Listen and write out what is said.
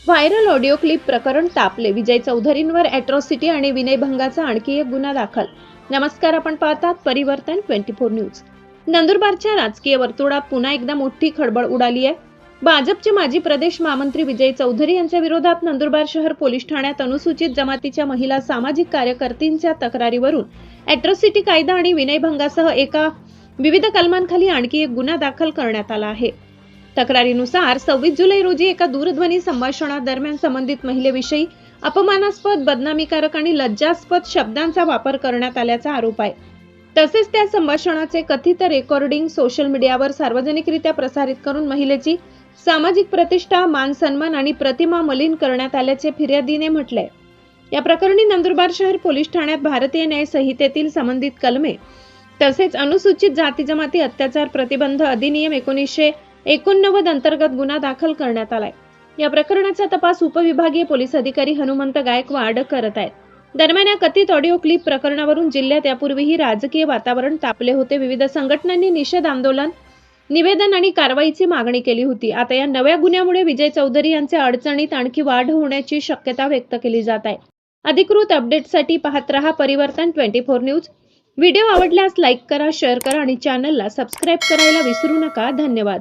Viral audio clip प्रकरण तापले. विजय चौधरींवर atrocity आणि विनयभंगाचा आणखी एक गुन्हा दाखल. नमस्कार, आपण पाहतात परिवर्तन 24 न्यूज. नंदुरबारच्या राजकीय वर्तुळात पुन्हा एकदा मोठी खळबळ उडाली आहे. भाजपचे माजी प्रदेश महामंत्री विजय चौधरी यांच्या विरोधात नंदुरबार शहर पोलीस ठाण्यात अनुसूचित जमातीच्या महिला सामाजिक कार्यकर्त्यांच्या तक्रारीवरून अॅट्रॉसिटी कायदा आणि विनयभंगासह एका विविध कलमांखाली आणखी एक गुन्हा दाखल करण्यात आला आहे. तक्रारीनुसार 26 जुलै रोजी एका दूरध्वनी संभाषणादरम्यान संबंधित महिलेविषयी अपमानास्पद, बदनामीकारक आणि लज्जास्पद शब्दांचा वापर करण्यात आल्याचा आरोप आहे. तसेच त्या संभाषणाचे कथित रेकॉर्डिंग सोशल मीडियावर सार्वजनिकरित्या प्रसारित करून महिलेची सामाजिक प्रतिष्ठा, मान सन्मान आणि प्रतिमा मलिन करण्यात आल्याचे फिर्यादीने म्हटलंय. या प्रकरणी नंदुरबार शहर पोलीस ठाण्यात भारतीय न्याय संहितेतील संबंधित कलमे तसेच अनुसूचित जाती जमाती अत्याचार प्रतिबंध अधिनियम 1989 अंतर्गत गुन्हा दाखल करण्यात आलाय. या प्रकरणाचा तपास उपविभागीय पोलीस अधिकारी हनुमंत गायकवाड करत आहेत. दरम्यान या कथित ऑडिओ क्लिप प्रकरणावरून जिल्ह्यात यापूर्वीही राजकीय वातावरण तापले होते. विविध संघटनांनी निषेध आंदोलन, निवेदन आणि कारवाईची मागणी केली होती. आता या नव्या गुन्ह्यामुळे विजय चौधरी यांच्या अडचणीत आणखी वाढ होण्याची शक्यता व्यक्त केली जात आहे. अधिकृत अपडेटसाठी पाहत रहा परिवर्तन 24 न्यूज. व्हिडिओ आवडल्यास लाईक करा, शेअर करा आणि चॅनलला सबस्क्राईब करायला विसरू नका. धन्यवाद.